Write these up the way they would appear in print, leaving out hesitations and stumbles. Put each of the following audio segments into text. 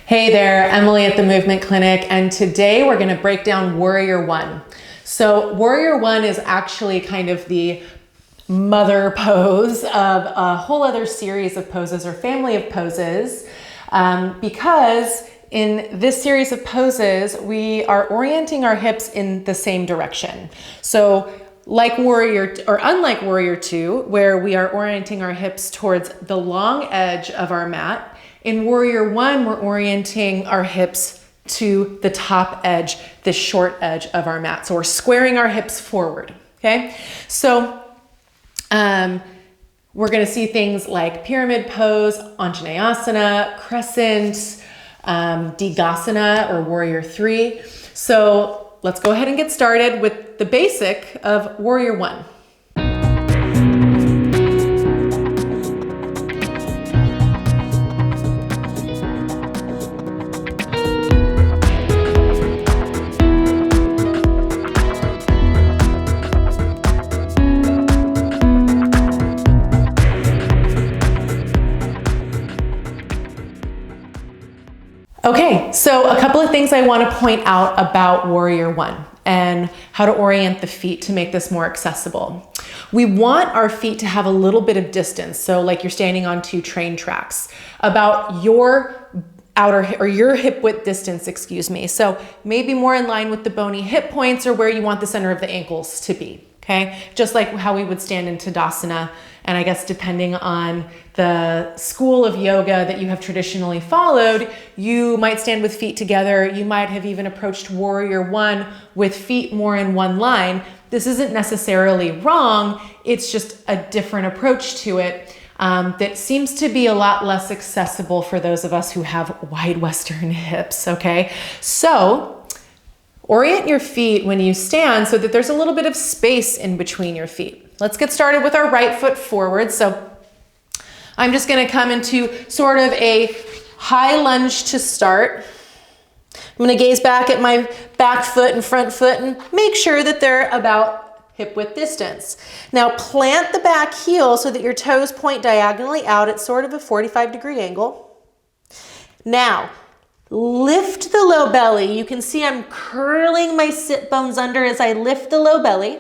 Hey there, Emily at the Movement Clinic, and today we're going to break down Warrior One. So Warrior One is actually kind of the mother pose of a whole other series of poses or family of poses, because in this series of poses, we are orienting our hips in the same direction. So like unlike Warrior Two, where we are orienting our hips towards the long edge of our mat, in Warrior One, we're orienting our hips to the top edge, the short edge of our mat. So we're squaring our hips forward, okay? So we're gonna see things like pyramid pose, Anjaneyasana, crescent, Digasana, or Warrior Three. So let's go ahead and get started with the basic of Warrior One. Okay, so a couple of things I want to point out about Warrior One and how to orient the feet to make this more accessible. We want our feet to have a little bit of distance, so like you're standing on two train tracks, about your your hip width distance, excuse me. So maybe more in line with the bony hip points or where you want the center of the ankles to be, okay? Just like how we would stand in Tadasana. And I guess depending on the school of yoga that you have traditionally followed, you might stand with feet together. You might have even approached Warrior One with feet more in one line. This isn't necessarily wrong. It's just a different approach to it that seems to be a lot less accessible for those of us who have wide Western hips, okay? So orient your feet when you stand so that there's a little bit of space in between your feet. Let's get started with our right foot forward. So I'm just going to come into sort of a high lunge to start. I'm going to gaze back at my back foot and front foot and make sure that they're about hip width distance. Now plant the back heel so that your toes point diagonally out at sort of a 45-degree angle. Now lift the low belly. You can see I'm curling my sit bones under as I lift the low belly.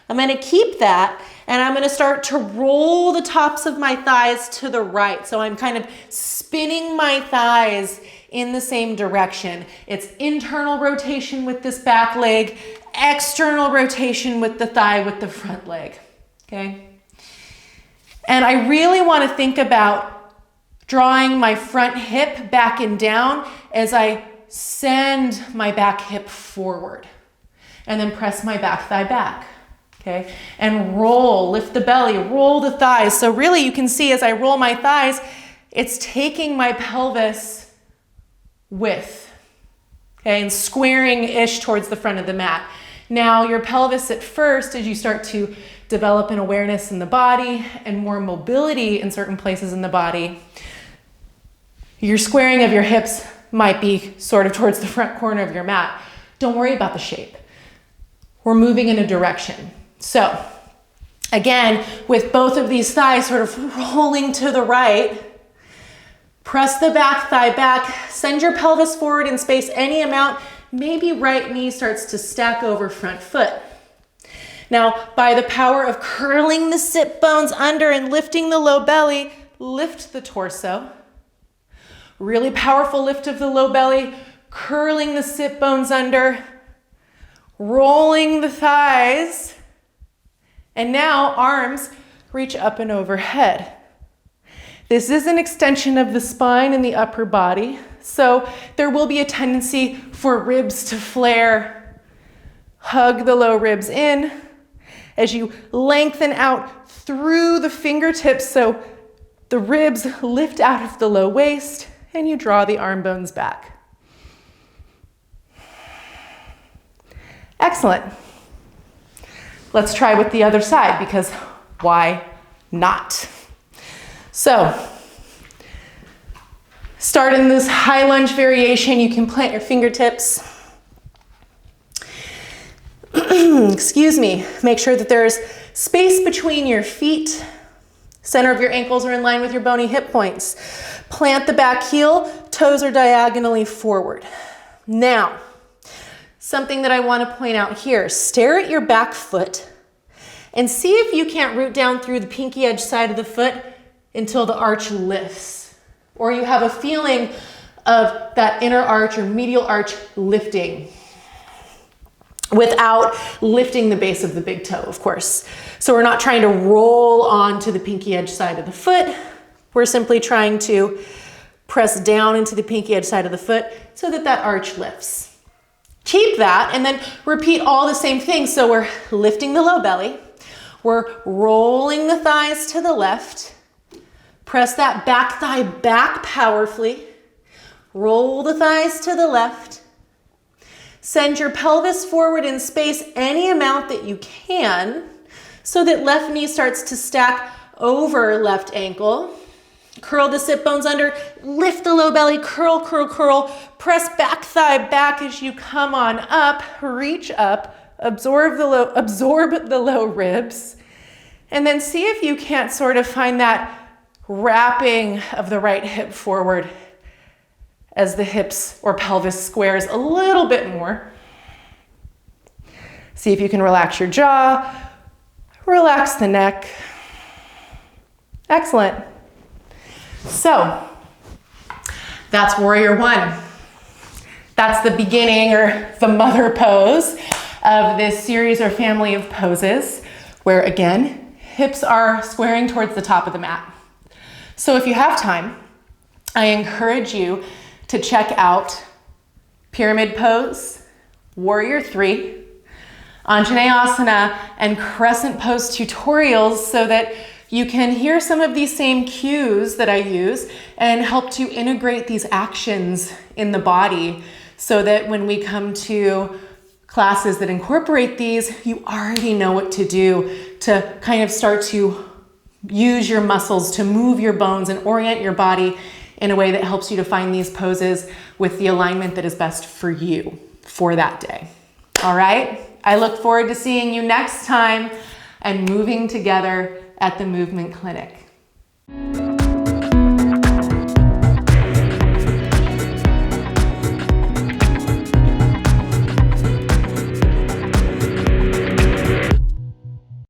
I'm going to keep that, and I'm going to start to roll the tops of my thighs to the right. So I'm kind of spinning my thighs in the same direction. It's internal rotation with this back leg, external rotation with the thigh with the front leg, okay? And I really want to think about drawing my front hip back and down as I send my back hip forward, and then press my back thigh back. Okay, and roll, lift the belly, roll the thighs. So really you can see as I roll my thighs, it's taking my pelvis width, okay, and squaring-ish towards the front of the mat. Now your pelvis at first, as you start to develop an awareness in the body and more mobility in certain places in the body, your squaring of your hips might be sort of towards the front corner of your mat. Don't worry about the shape. We're moving in a direction. So again, with both of these thighs sort of rolling to the right, press the back thigh back, send your pelvis forward in space any amount, maybe right knee starts to stack over front foot. Now, by the power of curling the sit bones under and lifting the low belly, lift the torso. Really powerful lift of the low belly, curling the sit bones under, rolling the thighs. And now arms reach up and overhead. This is an extension of the spine and the upper body, so there will be a tendency for ribs to flare. Hug the low ribs in as you lengthen out through the fingertips so the ribs lift out of the low waist and you draw the arm bones back. Excellent. Let's try with the other side, because why not? So start in this high lunge variation. You can plant your fingertips. Excuse me. Make sure that there's space between your feet. Center of your ankles are in line with your bony hip points. Plant the back heel, toes are diagonally forward. Now, something that I want to point out here, stare at your back foot and see if you can't root down through the pinky edge side of the foot until the arch lifts, or you have a feeling of that inner arch or medial arch lifting without lifting the base of the big toe, of course. So we're not trying to roll onto the pinky edge side of the foot. We're simply trying to press down into the pinky edge side of the foot so that that arch lifts. Keep that and then repeat all the same things. So we're lifting the low belly. We're rolling the thighs to the left. Press that back thigh back powerfully. Roll the thighs to the left. Send your pelvis forward in space any amount that you can so that left knee starts to stack over left ankle. Curl the sit bones under, lift the low belly, curl, curl, curl. Press back thigh back as you come on up, reach up, absorb the low ribs, and then see if you can't sort of find that wrapping of the right hip forward as the hips or pelvis squares a little bit more. See if you can relax your jaw, relax the neck. Excellent. So that's warrior one. That's the beginning or the mother pose of this series or family of poses where, again, hips are squaring towards the top of the mat. So if you have time, I encourage you to check out pyramid pose, warrior three, Anjaneyasana, and crescent pose tutorials so that you can hear some of these same cues that I use and help to integrate these actions in the body so that when we come to classes that incorporate these, you already know what to do to kind of start to use your muscles to move your bones and orient your body in a way that helps you to find these poses with the alignment that is best for you for that day. All right? I look forward to seeing you next time and moving together at the Movement Clinic.